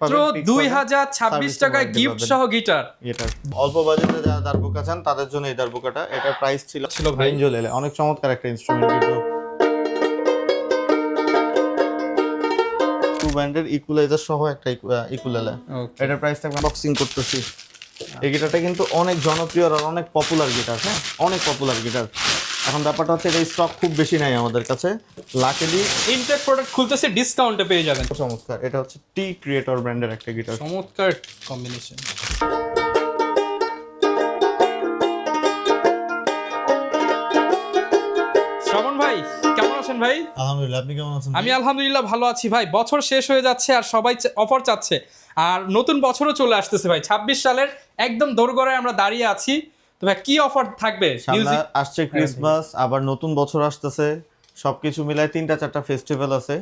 মাত্র 2026 টাকায় গিফট সহ গিটার। অল্প বাজেটে যারা দারবুকা চান তাদের জন্য এই দারবুকাটা, এটার প্রাইস ছিল ভাই বেঞ্জোলেলে, অনেক চমৎকার একটা ইনস্ট্রুমেন্ট কিন্তু টু ব্যান্ডের ইকুয়ালাইজার সহ একটা ইকুয়ালে। এটার প্রাইস থাকবে বক্সিং করতেছি। এই গিটারটা কিন্তু অনেক জনপ্রিয় আর অনেক পপুলার গিটার, হ্যাঁ অনেক পপুলার গিটার। এখন ব্যাপারটা হচ্ছে এটা স্টক খুব বেশি নাই আমাদের কাছে, লাকিলি ইনটেক প্রোডাক্ট খুলতেছে ডিসকাউন্টে পেয়ে যাবেন। চমৎকার, এটা হচ্ছে টি ক্রিয়েটর ব্র্যান্ডের একটা গিটার। চমৎকার কম্বিনেশন। শ্রাবণ ভাই কেমন আছেন ভাই? আলহামদুলিল্লাহ, আপনি কেমন আছেন? আমি আলহামদুলিল্লাহ ভালো আছি ভাই। বছর শেষ হয়ে যাচ্ছে আর সবাই অফার চাচ্ছে, আর নতুন বছরও চলে আসতেছে ভাই। 26 সালের একদম দোরগোড়ায় আমরা দাঁড়িয়ে আছি। তো ভাই কি অফার থাকবে? আসছে ক্রিসমাস, আবার নতুন বছর আসতেছে, সবকিছু মিলায় 3-4টা ফেস্টিভ্যাল আছে।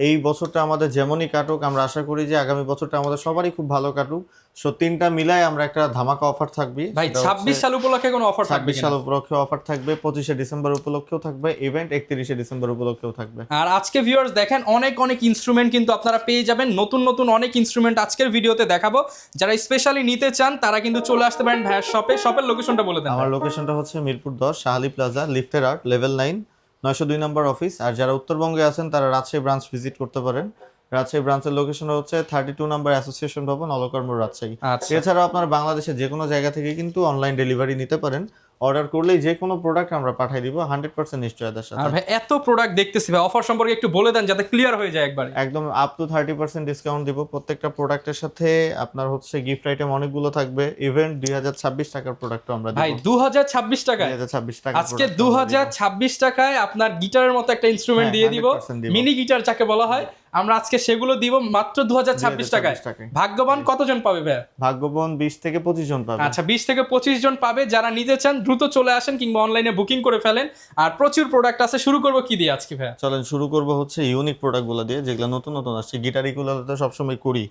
এই বছরটা আমাদের যেমনই কাটুক, আমরা আশা করি যে আগামী বছরটা আমাদের সবারই খুব ভালো কাটুক। সো 3টা মিলায় আমরা একটা ধামাকা অফার থাকবে ভাই। 26 সাল উপলক্ষে কোনো অফার থাকবে? 26 সাল উপলক্ষে অফার থাকবে, 25শে ডিসেম্বর উপলক্ষেও থাকবে ইভেন্ট, 31শে ডিসেম্বর উপলক্ষেও থাকবে। আর আজকে ভিউয়ার্স দেখেন অনেক অনেক ইনস্ট্রুমেন্ট কিন্তু আপনারা পেয়ে যাবেন, নতুন নতুন অনেক ইনস্ট্রুমেন্ট আজকের ভিডিওতে দেখাবো। যারা স্পেশালি নিতে চান তারা কিন্তু চলে আসতে পারেন ভাইয়ের শপে। শপের লোকেশনটা বলে দেন। আমার লোকেশনটা হচ্ছে মিরপুর 10 শাহালি প্লাজা, লিফটের আর্ট, লেভেল 9, 902 নম্বর অফিস। আর যারা উত্তরবঙ্গে আছেন তারা রাজশাহী ব্রাঞ্চ ভিজিট করতে পারেন। রাজশাহী ব্রাঞ্চের লোকেশন হচ্ছে 32 নম্বর অ্যাসোসিয়েশন ভবন, অলকর্ম, রাজশাহী। এছাড়াও আপনার বাংলাদেশের যে কোনো জায়গা থেকে কিন্তু অনলাইন ডেলিভারি নিতে পারেন। অর্ডার করলেই যে কোনো প্রোডাক্ট আমরা পাঠিয়ে দিব 100% নিশ্চয়তার সাথে। আর ভাই এত প্রোডাক্ট দেখতেছি ভাই, অফার সম্পর্কে একটু বলে দেন যাতে ক্লিয়ার হয়ে যায় একবার। একদম আপ টু 30% ডিসকাউন্ট দিব প্রত্যেকটা প্রোডাক্টের সাথে। আপনার হচ্ছে গিফট আইটেম অনেকগুলো থাকবে। ইভেন্ট 2026 টাকার প্রোডাক্ট আমরা দিব ভাই। 2026 টাকায় 2026 টাকা আজকে 2026 টাকায় আপনার গিটারের মতো একটা ইনস্ট্রুমেন্ট দিয়ে দিব, মিনি গিটার যাকে বলা হয়। আমরা আজকে সেগুলো দিব মাত্র 2026 টাকায়। ভাগ্যবান কতজন পাবে ভাই? ভাগ্যবান 20 থেকে 25 জন পাবে। আচ্ছা, 20 থেকে 25 জন পাবে। যারা নিতে চান দ্রুত চলে আসেন কিংবা অনলাইনে বুকিং করে ফেলেন। আর প্রচুর প্রোডাক্ট আছে। শুরু করব কি দিয়ে আজকে ভাই? চলেন শুরু করব হচ্ছে ইউনিক প্রোডাক্টগুলো দিয়ে, যেগুলো নতুন নতুন আসছে। গিটার ইকুয়ালে তো সবসময় করি,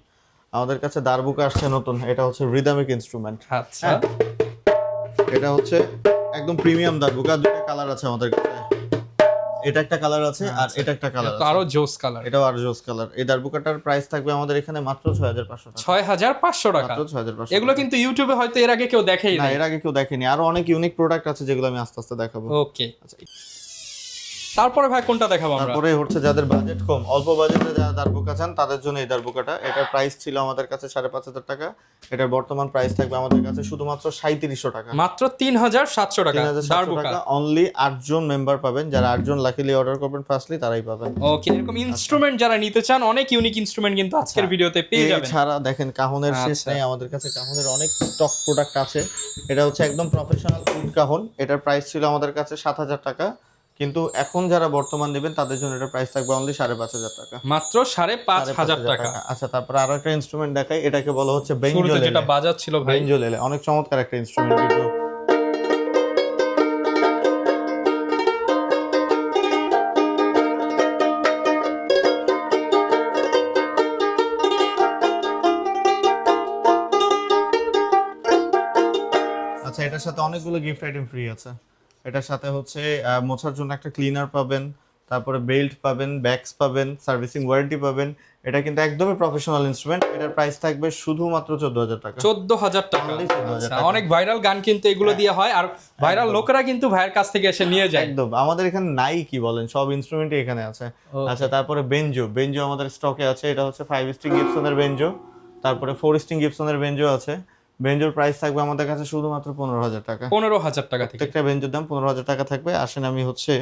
আমাদের কাছে দারবুকা আসছে নতুন। এটা হচ্ছে রিদমিক ইনস্ট্রুমেন্ট। আচ্ছা, এটা হচ্ছে একদম প্রিমিয়াম দারবুকা। দুটো কালার আছে আমাদের কাছে, এটা একটা কালার আছে আর এটা একটা কালার আছে। আরো জোস কালার, এটাও আর জোস কালার। এই দারবুকাটার প্রাইস থাকবে আমাদের এখানে মাত্র 6500 টাকা। 6500 টাকা। মাত্র 6500। এগুলো কিন্তু ইউটিউবে হয়তো এর আগে কেউ দেখেই না, এর আগে কেউ দেখেনি। আরো অনেক ইউনিক প্রোডাক্ট আছে যেগুলো আমি আস্তে আস্তে দেখাবো। ওকে, তারপরে ভাই কোনটা দেখাবো আমরা? তারপরে হচ্ছে যাদের বাজেট কম, অল্প বাজেটে যারা দারবুকা চান তাদের জন্য এই দারবুকাটা। এটার প্রাইস ছিল আমাদের কাছে 5500 টাকা। এটার বর্তমান প্রাইস থাকবে আমাদের কাছে শুধুমাত্র 3700 টাকা। মাত্র 3700 টাকা। দারবুকা অনলি 8 জন মেম্বার পাবেন। যারা 8 জন লাকিলি অর্ডার করবেন ফার্স্টলি তারাই পাবেন। ওকে, এরকম ইনস্ট্রুমেন্ট যারা নিতে চান অনেক ইউনিক ইনস্ট্রুমেন্ট কিন্তু আজকের ভিডিওতে পেয়ে যাবেন। এছাড়া দেখেন কাহনের শেষ নেই, আমাদের কাছে কাহনের অনেক স্টক প্রোডাক্ট আছে। এটা হচ্ছে একদম প্রফেশনাল উড কাহন। এটার প্রাইস ছিল আমাদের কাছে 7000 টাকা, কিন্তু এখন যারা বর্তমান নেবেন তাদের জন্য এটা প্রাইস থাকবে অনলি 5500 টাকা। মাত্র 5500 টাকা। আচ্ছা, তারপর আরো একটা ইনস্ট্রুমেন্ট দেখাই। এটাকে বলা হচ্ছে বেঞ্জোলেলে, যেটা বাজাচ্ছিল ভাই। বেঞ্জোলেলে অনেক চমৎকার একটা ইনস্ট্রুমেন্ট কিন্তু। আচ্ছা, এটার সাথে অনেকগুলো গিফট আইটেম ফ্রি আছে। এটার সাথে হচ্ছে মোছার জন্য একটা ক্লিনার পাবেন, তারপরে বেল্ট পাবেন, ব্যাগস পাবেন, সার্ভিসিং ওয়ারেন্টি পাবেন। এটা কিন্তু একদমই প্রফেশনাল ইনস্ট্রুমেন্ট। এটার প্রাইস থাকবে শুধুমাত্র 14000 টাকা। 14000 টাকা। অনেক ভাইরাল গান কিন্তু এগুলো দিয়ে হয়, আর ভাইরাল লোকেরা কিন্তু ভাইয়ের কাছ থেকে এসে নিয়ে যায়। একদম, আমাদের এখানে নাই কি বলেন, সব ইনস্ট্রুমেন্টই এখানে আছে। আচ্ছা, তারপরে বেঞ্জো। বেঞ্জো আমাদের স্টকে আছে। এটা হচ্ছে 5 স্ট্রিং গিবসনের বেঞ্জো, তারপরে 4 স্ট্রিং গিবসনের বেঞ্জো আছে। বেঞ্জোর প্রাইস থাকবে আমাদের কাছে শুধুমাত্র 15000 টাকা। 15000 টাকা থেকে প্রত্যেকটা বেঞ্জোর দাম 15000 টাকা থাকবে। আসেন আমি হচ্ছে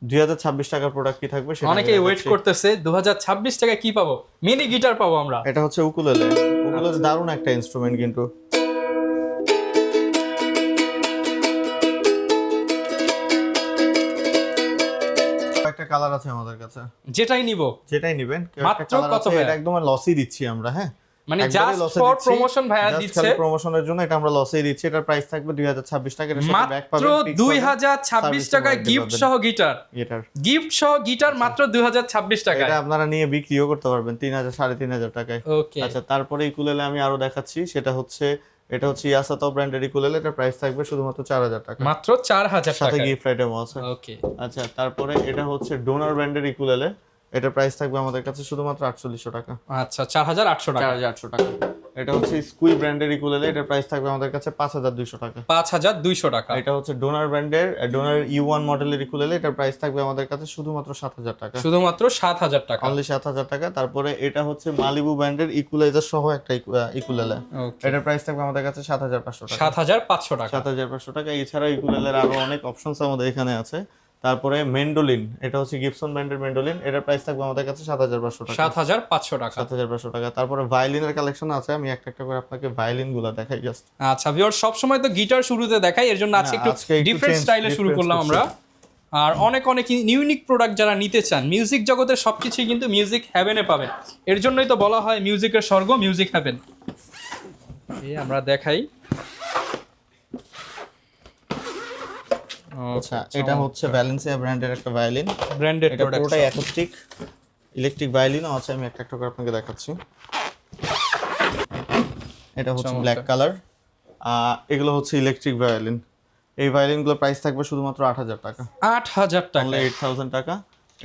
2026 টাকার প্রোডাক্ট কি থাকবে সেটা অনেকেই ওয়েট করতেছে। 2026 টাকায় কি পাবো? মিনি গিটার পাবো আমরা। এটা হচ্ছে উকুলেলে। উকুলেলে দারুণ একটা ইনস্ট্রুমেন্ট কিন্তু। একটা কালার আছে আমাদের কাছে, যেটাই নিবো যেটাই নেবেন। মাত্র কত? এটা একদম লসই দিচ্ছি আমরা, হ্যাঁ মানে জাস্ট ফর প্রমোশন ভাইয়া দিচ্ছে। প্রমোশনের জন্য এটা আমরা লসেই দিচ্ছি। এটার প্রাইস থাকবে 2026 টাকা। এর সাথে ব্যাগ পাবেন মাত্র 2026 টাকায় গিফট সহ গিটার। গিফট সহ গিটার মাত্র 2026 টাকায়। এটা আপনারা নিয়ে বিক্রিও করতে পারবেন 3000 3500 টাকায়। ওকে, আচ্ছা, তারপরে ইকুলেলে আমি আরো দেখাচ্ছি। সেটা হচ্ছে এটা হচ্ছে ইয়াসাতো ব্র্যান্ডের ইকুলেলে। এটার প্রাইস থাকবে শুধুমাত্র 4000 টাকা। মাত্র 4000 টাকা। সাথে গিফট আইটেম আছে। ওকে, আচ্ছা, তারপরে এটা হচ্ছে ডোনার ব্র্যান্ডের ইকুলেলে। এটার প্রাইস থাকবে আমাদের কাছে শুধুমাত্র 4800 টাকা। আচ্ছা 4800 টাকা। 4800 টাকা। এটা হচ্ছে স্কুই ব্র্যান্ডের ইকুলেলে, এটার প্রাইস থাকবে আমাদের কাছে 5200 টাকা। 5200 টাকা। এটা হচ্ছে ডোনার ব্র্যান্ডের ডোনার ইউ1 মডেলের ইকুলেলে, এটার প্রাইস থাকবে আমাদের কাছে শুধুমাত্র 7000 টাকা। শুধুমাত্র 7000 টাকা। অনলি 7000 টাকা। তারপরে এটা হচ্ছে মালিবু ব্র্যান্ডের ইকুলাইজার সহ একটা ইকুলেলে, এটার প্রাইস থাকবে আমাদের কাছে 7500 টাকা। 7500 টাকা। 7500 টাকা। এছাড়া ইকুলেলের আরো অনেক অপশনস আমাদের এখানে আছে। তারপরে মেন্ডোলিন, এটা হচ্ছে গিবসন ব্র্যান্ডের মেন্ডোলিন, এটার প্রাইস থাকবে আমাদের কাছে 7500 টাকা। 7500 টাকা। 7500 টাকা। তারপরে ভায়োলিনের কালেকশন আছে, আমি একটা একটা করে আপনাকে ভায়োলিন গুলো দেখাই জাস্ট। আচ্ছা ভিউয়ার, সব সময় তো গিটার শুরুতে দেখাই, এর জন্য আজকে একটু ডিফারেন্ট স্টাইলে শুরু করলাম আমরা। আর অনেক অনেক ইউনিক প্রোডাক্ট যারা নিতে চান, মিউজিক জগতের সবকিছুই কিন্তু মিউজিক হ্যাভেনে পাবেন। এর জন্যই তো বলা হয় মিউজিকের স্বর্গ মিউজিক হ্যাভেন। এই আমরা দেখাই। আচ্ছা, এটা হচ্ছে ভ্যালেন্সিয়া ব্র্যান্ডের একটা ভায়োলিন, ব্র্যান্ডেড এটা প্রোডাক্ট। পুরোটাই অ্যাকোস্টিক ইলেকট্রিক ভায়োলিনও আছে, আমি একটা একটা করে আপনাকে দেখাচ্ছি। এটা হচ্ছে ব্ল্যাক কালার, এগুলো হচ্ছে ইলেকট্রিক ভায়োলিন। এই ভায়োলিনগুলোর প্রাইস থাকবে শুধুমাত্র 8000 টাকা। 8000 টাকা। 8000 টাকা।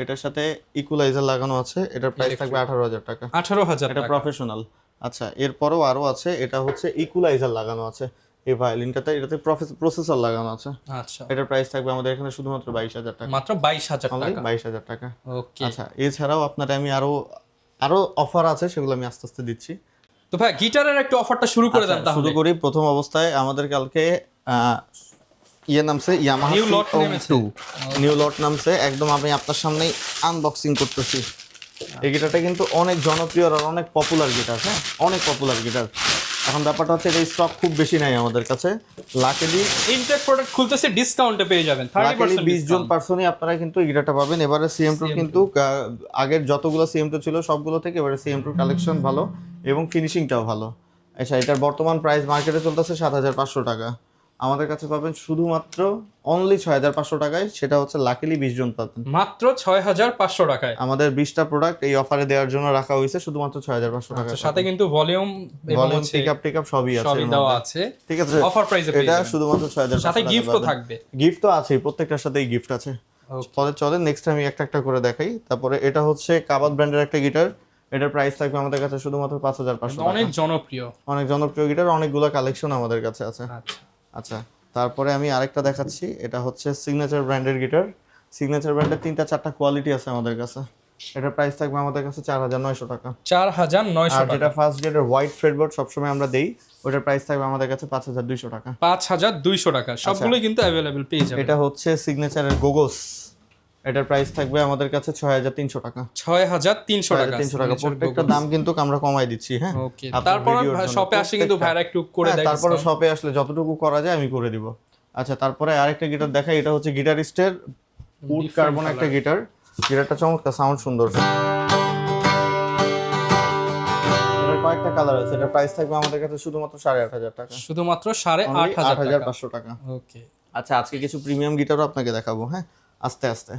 এটার সাথে ইকুয়ালাইজার লাগানো আছে, এটার প্রাইস থাকবে 18000 টাকা। 18000 এটা টাকা। প্রফেশনাল। আচ্ছা, এরপরও আরো আছে, এটা হচ্ছে ইকুয়ালাইজার লাগানো আছে এই ভায়োলিনটাতে, এটাতে প্রসেসর লাগানো আছে। আচ্ছা, এটার প্রাইস থাকবে আমাদের এখানে শুধুমাত্র 22000 টাকা। মাত্র 22000 অনলি টাকা। 22000 টাকা। ওকে। আচ্ছা, এছাড়াও আপনারা আমি আরো অফার আছে, সেগুলো আমি আস্তে আস্তে দিচ্ছি। তো ভাই গিটারের একটু অফারটা শুরু করে দেন আচ্ছা, তাহলে। শুরু করি। প্রথম অবস্থায় আমাদের কালকে নামছে ইয়ামাহা নিউ লট নেমেছে। নিউ লট নামছে, একদম আমি আপনার সামনেই আনবক্সিং করতেছি। এই গিটারটা কিন্তু অনেক জনপ্রিয় আর অনেক পপুলার গিটার, হ্যাঁ অনেক পপুলার গিটার। এখন ব্যাপারটা হচ্ছে এই স্টক খুব বেশি নাই আমাদের কাছে। লাকিলি ইনটেক প্রোডাক্ট খুলতেছে, ডিসকাউন্টে পেয়ে যাবেন 30% 20 জন পার্সনই আপনারা কিন্তু এই গিটারটা পাবেন। এবারে সিএম2 কিন্তু আগের যতগুলো সিএম2 ছিল সবগুলো থেকে এবারে সিএম2 কালেকশন ভালো এবং ফিনিশিংটাও ভালো। আচ্ছা, এটার বর্তমান প্রাইস মার্কেটে চলতেছে 7500 টাকা। আমাদের কাছে পাবেন শুধুমাত্র অনলি 6500 টাকায়, সেটা হচ্ছে লাকিলি 20 জন পাবেন মাত্র 6500 টাকায়। আমাদের 20টা প্রোডাক্ট এই অফারে দেওয়ার জন্য রাখা হয়েছে শুধুমাত্র 6500 টাকা। সাথে কিন্তু ভলিউম এবং ভলিউম পিকআপ সবই আছে, সবই দেওয়া আছে। ঠিক আছে, অফার প্রাইসে পেয়ে এটা যাবেন। শুধুমাত্র 6500 সাথে টাকা গিফটও পাবেন। থাকবে। গিফট তো আছেই, প্রত্যেকটার সাথেই গিফট আছে। পরে চলেন নেক্সট আমি একটা একটা করে দেখাই। তারপরে এটা হচ্ছে কাবাত ব্র্যান্ডের একটা গিটার, এটার প্রাইস থাকবে আমাদের কাছে শুধুমাত্র 5500 টাকা। অনেক জনপ্রিয়, অনেক জনপ্রিয় গিটার, অনেকগুলো কালেকশন আমাদের কাছে আছে। আচ্ছা আচ্ছা, তারপরে আমি আরেকটা দেখাচ্ছি। এটা হচ্ছে সিগনেচার ব্র্যান্ডের গিটার। সিগনেচার ব্র্যান্ডের 3-4টা কোয়ালিটি আছে আমাদের কাছে। এটার প্রাইস থাকবে আমাদের কাছে 4900 টাকা। 4900 আর টাকা। যেটা ফার্স্ট গ্রেডের হোয়াইট ফ্রেডবোর্ড সবসময় আমরা দেই, ওটার প্রাইস থাকবে আমাদের কাছে 5200 টাকা। 5200 টাকা। সবগুলোই কিন্তু अवेलेबल পেয়ে যাবেন। এটা হচ্ছে সিগনেচারের গোগোস, এটার প্রাইস থাকবে আমাদের কাছে 6300 টাকা। 6300 টাকা। 300 টাকা। প্রত্যেকটা দাম কিন্তু আমরা কমাই দিচ্ছি, হ্যাঁ। ওকে, তারপর শপে আসে কিন্তু ভাইরা একটু করে দেয়। তারপরে শপে আসলে যতটুকু করা যায় আমি করে দিব। আচ্ছা, তারপরে আরেকটা গিটার দেখাই। এটা হচ্ছে গিটারিস্টের উড কার্বন একটা গিটার। গিটারটা চমৎকার, সাউন্ড সুন্দর। এটার কয়েকটা কালার আছে। এটার প্রাইস থাকবে আমাদের কাছে শুধুমাত্র 8500 টাকা। শুধুমাত্র 8500 টাকা। ওকে। আচ্ছা, আজকে কিছু প্রিমিয়াম গিটারও আপনাকে দেখাবো, হ্যাঁ আস্তে আস্তে।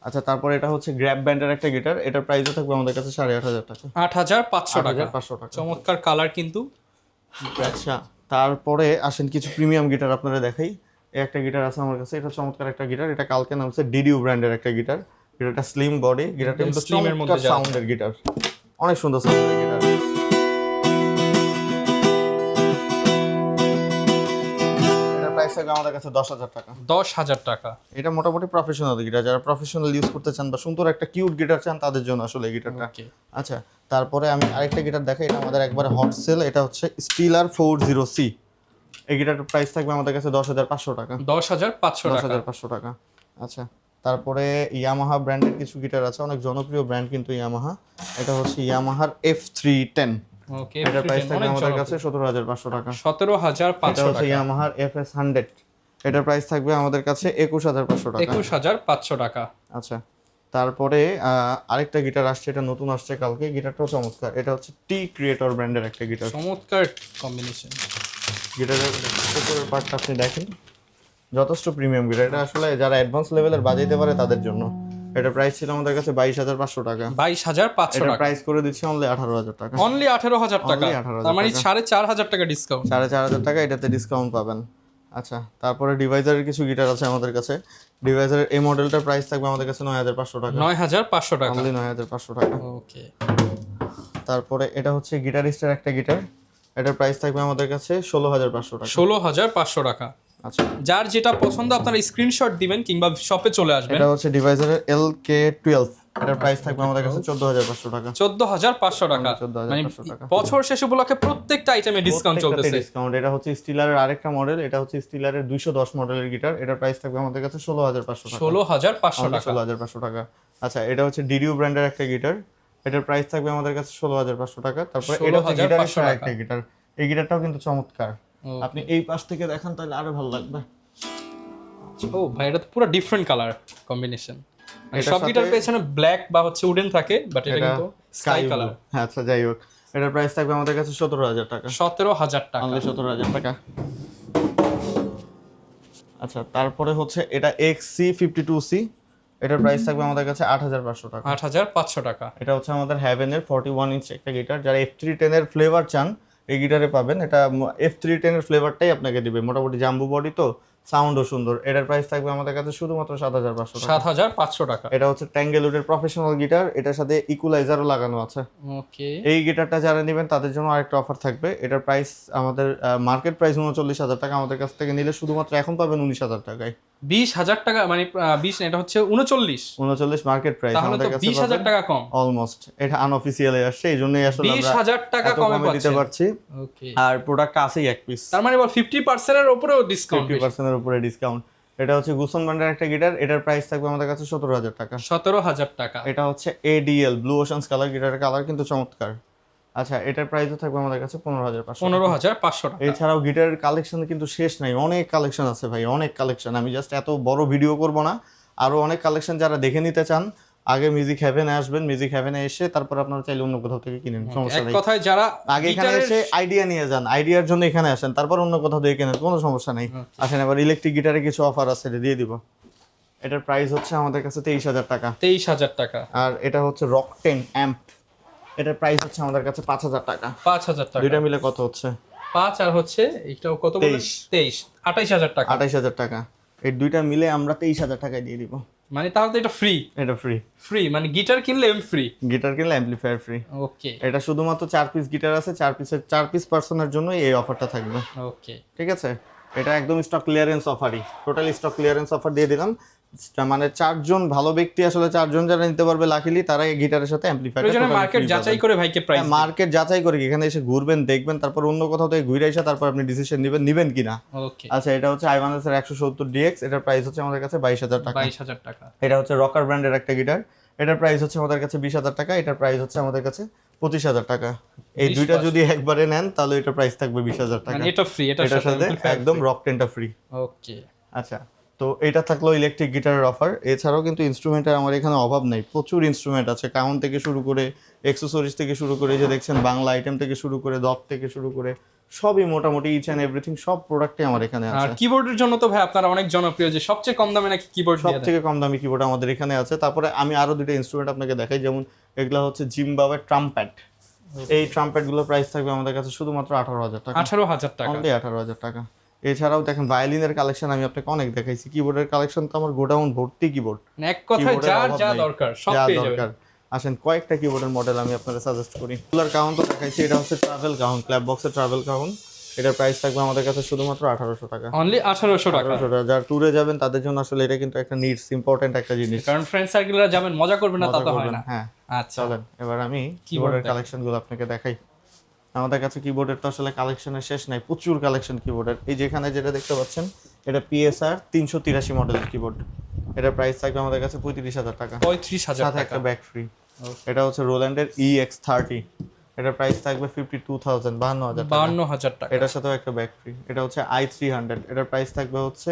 আচ্ছা, তারপরে এটা হচ্ছে গ্র্যাব ব্যান্ডের একটা গিটার, এটার প্রাইসও থাকবে আমাদের কাছে 8500 টাকা। 8500 টাকা। 8500 টাকা। চমৎকার কালার কিন্তু। আচ্ছা, তারপরে আসেন কিছু প্রিমিয়াম গিটার আপনারা দেখাই। এই একটা গিটার আছে আমার কাছে, এটা চমৎকার একটা গিটার। এটা কালকে নামছে ডিডিউ ব্র্যান্ডের একটা গিটার। গিটারটা স্লিম বডি, গিটারটা কিন্তু স্লিমের মধ্যে চমৎকার সাউন্ডের গিটার, অনেক সুন্দর সাউন্ডের গিটার। প্রাইস থাকবে আমাদের কাছে 10000 টাকা। 10000 টাকা। এটা মোটামুটি প্রফেশনাল গিটার, যারা প্রফেশনাল ইউজ করতে চান বা সুন্দর একটা কিউট গিটার চান তাদের জন্য আসলে এই গিটারটা। আচ্ছা, তারপরে আমি আরেকটা গিটার দেখাই। এটা আমাদের একবারে হট সেল, এটা হচ্ছে স্টিলার 40C। এই গিটারটার প্রাইস থাকবে আমাদের কাছে 10500 টাকা। 10500 টাকা। 10500 টাকা। আচ্ছা, তারপরে ইয়ামাহা ব্র্যান্ডের কিছু গিটার আছে, অনেক জনপ্রিয় ব্র্যান্ড কিন্তু ইয়ামাহা। এটা হচ্ছে ইয়ামাহার F310। ওকে, এটার প্রাইস থাকবে আমাদের কাছে 17500 টাকা। 17500 এটা হচ্ছে টাকা। ইয়ামাহার FS100, এটার প্রাইস থাকবে আমাদের কাছে 21500 টাকা। 21500 টাকা। আচ্ছা, তারপরে আরেকটা গিটার আসছে, এটা নতুন আসছে কালকে, গিটারটাও চমৎকার। এটা হচ্ছে টি ক্রিয়েটর ব্র্যান্ডের একটা গিটার। চমৎকার কম্বিনেশন। গিটারের উপরের পার্টটা আপনি দেখেন, যথেষ্ট প্রিমিয়াম গিটার। এটা আসলে যারা অ্যাডভান্স লেভেলের বাজাইতে পারে তাদের জন্য। এটা প্রাইস ছিল আমাদের কাছে 22500 টাকা। 22500 এটা টাকা। প্রাইস করে দিচ্ছি অনলি 18000 টাকা। অনলি 18000 টাকা। Only 18,000 তার মানে টাকা। 4500 টাকা ডিসকাউন্ট। 4500 টাকা এটাতে ডিসকাউন্ট পাবেন। আচ্ছা, তারপরে ডিভাইজারের কিছু গিটার আছে আমাদের কাছে। ডিভাইজারের এই মডেলটার প্রাইস থাকবে আমাদের কাছে 9500 টাকা। 9500 টাকা, অনলি 9500 টাকা। ওকে। তারপরে এটা হচ্ছে গিটারিস্টের একটা গিটার, এটার প্রাইস থাকবে আমাদের কাছে 16500 টাকা। 16500 টাকা। আচ্ছা, যার যেটা পছন্দ আপনারা স্ক্রিনশট দিবেন কিংবা শপে চলে আসবেন। এটা হচ্ছে ডিভাইজারের LK12, এটার প্রাইস থাকবে আমাদের কাছে 14500 টাকা। 14500 টাকা। 14500 টাকা। বছর শেষ উপলক্ষে প্রত্যেকটা আইটেমে ডিসকাউন্ট চলতেছে। ডিসকাউন্ট। এটা হচ্ছে স্টিলারের আরেকটা মডেল, এটা হচ্ছে স্টিলারের 210 মডেলের গিটার, এটার প্রাইস থাকবে আমাদের কাছে 16500 টাকা। 16500 টাকা। 16500 টাকা। আচ্ছা, এটা হচ্ছে ডিডিউ ব্র্যান্ডের একটা গিটার, এটার প্রাইস থাকবে আমাদের কাছে 16500 টাকা। তারপরে এটা হচ্ছে গিটারিস্টের একটা গিটার, এই গিটারটাও কিন্তু চমৎকার। আপনি এই পাশ থেকে দেখান তাহলে আরো ভালো লাগবে। ও ভাই, এটা তো পুরো ডিফারেন্ট কালার কম্বিনেশন। সব গিটার পেছনে ব্ল্যাক বা হচ্ছে উডেন থাকে, বাট এটা কিন্তু স্কাই কালার। হ্যাঁ, আচ্ছা যাই হোক, এটার প্রাইস থাকবে আমাদের কাছে 17000 টাকা। 17000 টাকা, অনলি 17000 টাকা। আচ্ছা, তারপরে হচ্ছে এটা XC52C, এটার প্রাইস থাকবে আমাদের কাছে 8500 টাকা। 8500 টাকা। এটা হচ্ছে আমাদের হ্যাভেনের 41 ইঞ্চ একটা গিটার, যারা F310 এর ফ্লেভার চান এই গিটারে পাবেন। এটা F310 এর ফ্লেভারটাই আপনাকে দিবে, মোটামুটি জাম্বু বডি তো, সাউন্ডও সুন্দর। এটার প্রাইস থাকবে আমাদের কাছে শুধুমাত্র 7500 টাকা। 7500 টাকা। এটা হচ্ছে ট্যাঙ্গেলউডের প্রফেশনাল গিটার, এটার সাথে ইকুয়ালাইজারও লাগানো আছে। ওকে। এই গিটারটা যারা নেবেন তাদের জন্য আরেকটা অফার থাকবে। এটার প্রাইস আমাদের মার্কেট প্রাইস 39000 টাকা, আমাদের কাছ থেকে নিলে শুধুমাত্র এখন পাবেন 19000 টাকায়। 20000 টাকা, মানে 20 না, এটা হচ্ছে 39 মার্কেট প্রাইস আমাদের কাছে 20000 টাকা কম। অলমোস্ট। এটা আনঅফিশিয়ালি আসছে, এইজন্যই আসলে আমরা 20000 টাকা কমে দিতে পারছি। ওকে। আর প্রোডাক্ট আছেই এক পিস, তার মানে বল 50% এর উপরেও ডিসকাউন্ট। 50% এর উপরে ডিসকাউন্ট। এটা হচ্ছে গুসন ব্র্যান্ডের একটা গিটার, এটার প্রাইস থাকবে আমাদের কাছে 17000 টাকা। 17000 টাকা। এটা হচ্ছে ADL ব্লু ওশানস কালার, গিটারের কালার কিন্তু চমৎকার। আচ্ছা, এটার প্রাইসও থাকবে আমাদের কাছে 15500। 15500 টাকা। এছাড়াও গিটারের কালেকশন কিন্তু শেষ নাই, অনেক কালেকশন আছে ভাই, অনেক কালেকশন। আমি জাস্ট এত বড় ভিডিও করব না, আরো অনেক কালেকশন যারা দেখে নিতে চান আগে মিউজিক হেভেনে আসবেন। মিউজিক হেভেনে এসে তারপর আপনারা চাইলে অন্য কোথাও থেকে কিনেন, সমস্যা এক নেই। কথায় যারা আগে এখানে এসে আইডিয়া নিয়ে যান, আইডিয়ার জন্য এখানে আসেন, তারপর অন্য কোথাও থেকে কিনেন, কোনো সমস্যা নেই। আসেন, এবার ইলেকট্রিক গিটারে কিছু অফার আছে, দিয়ে দিব। এটার প্রাইস হচ্ছে আমাদের কাছে 23000 টাকা। 23000 টাকা। আর এটা হচ্ছে রক 10 অ্যাম্প, এটার প্রাইস হচ্ছে আমাদের কাছে 5000 টাকা। 5000 টাকা। দুইটা মিলে কত হচ্ছে? 5 আর হচ্ছে এইটাও কত বলে? 23 28000 টাকা। 28000 টাকা। এই দুইটা মিলে আমরা 23000 টাকায় দিয়ে দিব। মানে তাহলে তো এটা ফ্রি। এটা ফ্রি। ফ্রি মানে গিটার কিনলে ফ্রি, গিটার কিনলে অ্যাম্পলিফায়ার ফ্রি। ওকে। এটা শুধুমাত্র 4 পিস গিটার আছে, 4 পিস পার্সনের জন্য এই অফারটা থাকবে। ওকে, ঠিক আছে, এটা একদম স্টক ক্লিয়ারেন্স অফারই, টোটালি স্টক ক্লিয়ারেন্স অফার দিয়ে দিলাম। মানে 4 জন ভালো ব্যক্তি, আসলে 4 জন যারা নিতে পারবে লাকিলি, তারা এই গিটারের সাথে অ্যাম্পলিফায়ার। প্রয়োজনে মার্কেট যাচাই করে ভাইকে প্রাইস, মার্কেট যাচাই করে এখানে এসে ঘুরবেন, দেখবেন, তারপর অন্য কোথাও থেকে ঘুরে এসে তারপর আপনি ডিসিশন নেবেন কিনা। ওকে। আচ্ছা, এটা হচ্ছে আইভানেস এর 170DX, এটার প্রাইস হচ্ছে আমাদের কাছে 22000 টাকা। 22000 টাকা। এটা হচ্ছে রকার ব্র্যান্ডের একটা গিটার, এটার প্রাইস হচ্ছে আমাদের কাছে 20000 টাকা, এটার প্রাইস হচ্ছে আমাদের কাছে 25000 টাকা। এই দুইটা যদি একবারে নেন তাহলে এটার প্রাইস থাকবে 20000 টাকা। মানে এটা ফ্রি, এটার সাথে একদম রক 10টা ফ্রি। ওকে। আচ্ছা, তো এটা থাকলো ইলেকট্রিক গিটারের অফার। এছাড়াও কিন্তু ইনস্ট্রুমেন্টের আমার এখানে অভাব নেই, প্রচুর ইনস্ট্রুমেন্ট আছে, কাউন থেকে শুরু করে অ্যাকসেসরিজ থেকে শুরু করে, যে দেখছেন বাংলা আইটেম থেকে শুরু করে, দপ থেকে শুরু করে সবই মোটামুটি ইচ অ্যান্ড এভরিথিং, সব প্রোডাক্টই আমার এখানে আছে। আর কিবোর্ডের জন্য তো ভাই আপনারা অনেক জনপ্রিয়, যে সবচেয়ে কম দামে নাকি কিবোর্ড দিয়ে দেন। সবথেকে কম দামি কিবোর্ড আমাদের এখানে আছে। তারপরে আমি আরো দুটো ইনস্ট্রুমেন্ট আপনাকে দেখাই, যেমন এগুলা হচ্ছে জিম্বাবুয়ে ট্রাম্পেট। এই ট্রাম্পেট গুলোর প্রাইস থাকবে আমাদের কাছে শুধুমাত্র 18000 টাকা। 18000 টাকা, অনলি 18000 টাকা। এছাড়াও দেখেন ভায়োলিনের কালেকশন আমি আপনাকে অনেক দেখাইছি, কিবোর্ডের কালেকশন তো আমার গোডাউন ভর্তি কিবোর্ড। এক কথায় যার যা দরকার সব পেয়ে যাবেন। আসেন, কয়েকটা কিবোর্ডের মডেল আমি আপনাদের সাজেস্ট করি। কুলার কাউন তো দেখাইছি, এটা হচ্ছে ট্রাভেল কাউন, ক্ল্যাপ বক্সের ট্রাভেল কাউন। এটার প্রাইস থাকবে আমাদের কাছে শুধুমাত্র 1800 টাকা। অনলি 1800 টাকা। যারা ট্যুরে যাবেন তাদের জন্য আসলে এটা কিন্তু একটা নিডস, ইম্পর্টেন্ট একটা জিনিস, কারণ ফ্রেন্ড সার্কেলরা যাবেন, মজা করবেন না তা তো হয় না। হ্যাঁ, আচ্ছা, চলেন এবার আমি কিবোর্ডের কালেকশনগুলো আপনাকে দেখাই। আমাদের কাছে কিবোর্ডের তো আসলে কালেকশনের শেষ নাই, প্রচুর কালেকশন কিবোর্ডের। এই যেখানে যেটা দেখতে পাচ্ছেন, এটা PSR 383 মডেলের কিবোর্ড, এটার প্রাইস থাকবে আমাদের কাছে 35000 টাকা। 35000 সাথে একটা ব্যাক ফ্রি। এটা হচ্ছে রোল্যান্ডের EX30, এটার প্রাইস থাকবে 52000, 52000 টাকা। এটার সাথেও একটা ব্যাক ফ্রি। এটা হচ্ছে i300, এটার প্রাইস থাকবে হচ্ছে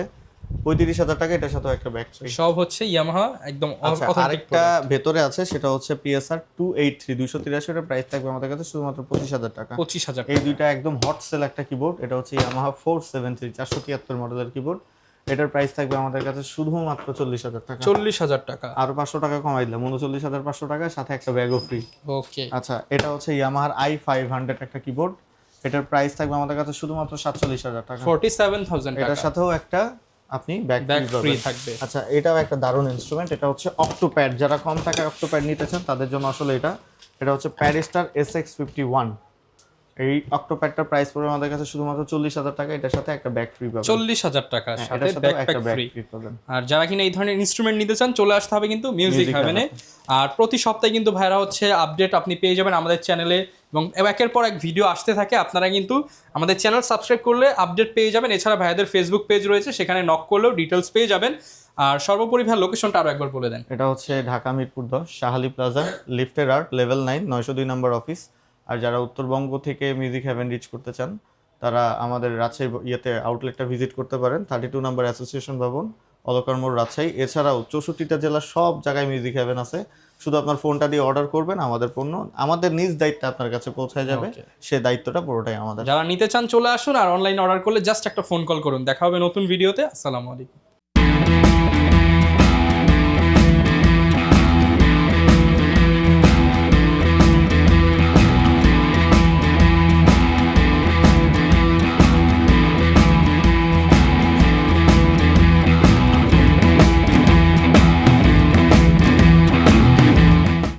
35000 টাকা, এটার সাথেও একটা ব্যাক ফ্রি। সব হচ্ছে ইয়ামাহা একদম অথেন্টিক। আরেকটা ভেতরে আছে, সেটা হচ্ছে PSR 283 283, এর প্রাইস থাকবে আমাদের কাছে শুধুমাত্র 25000 টাকা। 25000। এই দুইটা একদম হট সেল একটা কিবোর্ড। এটা হচ্ছে ইয়ামাহা 473 473 মডেলের কিবোর্ড, এটার প্রাইস থাকবে আমাদের কাছে শুধুমাত্র 40000 টাকা। 40000 টাকা, আরো 500 টাকা কমাই দিলাম, 39500 টাকা, সাথে একটা ব্যাগও ফ্রি। ওকে। আচ্ছা, এটা হচ্ছে ইয়ামাহার i500 একটা কিবোর্ড, এটার প্রাইস থাকবে আমাদের কাছে শুধুমাত্র 47,000 টাকা। 47,000 টাকা। এটার সাথেও একটা আপনি ব্যাক ফ্রি থাকবে। আচ্ছা, এটাও একটা দারুণ ইনস্ট্রুমেন্ট। এটা হচ্ছে অক্টোপ্যাড। যারা কম টাকায় অক্টোপ্যাড নিতে চান তাদের জন্য আসলে এটা হচ্ছে প্যারিস্টার SX51। এই অক্টোপ্যাডটার প্রাইস পড়বে আমাদের কাছে শুধুমাত্র 40,000 টাকা। এটার সাথে একটা ব্যাক ফ্রি পাবেন। 40,000 টাকার সাথে এটার সাথেও একটা ব্যাকপ্যাক ব্যাক ফ্রি। ফ্রি পাবেন। আর যারা কিনা এই ধরনের ইনস্ট্রুমেন্ট নিতে চান চলে আসতে হবে কিন্তু মিউজিক হেভেনে। আর প্রতি সপ্তাহে কিন্তু ভাইরা হচ্ছে আপডেট আপনি পেয়ে যাবেন আমাদের চ্যানেলে, এবং একের পর এক ভিডিও আসতে থাকে। আপনারা কিন্তু আমাদের চ্যানেল সাবস্ক্রাইব করলে আপডেট পেয়ে যাবেন। এছাড়া ভাইয়াদের ফেসবুক পেজ রয়েছে, সেখানে নক করলেও ডিটেলস পেয়ে যাবেন। আর সর্বোপরি ভাই লোকেশনটা আরো একবার বলে দেন। এটা হচ্ছে ঢাকা মিরপুর 10 শাহালি প্লাজা, লিফটের আর্ট, লেভেল 9, 902 নম্বর অফিস। আর যারা উত্তরবঙ্গ থেকে মিউজিক হেভেন রিচ করতে চান তারা আমাদের রাজশাহী আউটলেটটা ভিজিট করতে পারেন। 32 নম্বর অ্যাসোসিয়েশন ভবন, অলকার মোড়, রাজশাহী। এছাড়াও 64টা জেলার সব জায়গায় মিউজিক হেভেন আছে। শুধু আপনার ফোনটা দিয়ে অর্ডার করবেন, আমাদের পণ্য আমাদের নিজ দায়িত্বে আপনার কাছে পৌঁছায় যাবে। সে দায়িত্বটা পুরোটাই আমাদের। যারা নিতে চান চলে আসুন, আর অনলাইনে অর্ডার করলে জাস্ট একটা ফোন কল করুন। দেখা হবে নতুন ভিডিওতে। আসসালামু আলাইকুম।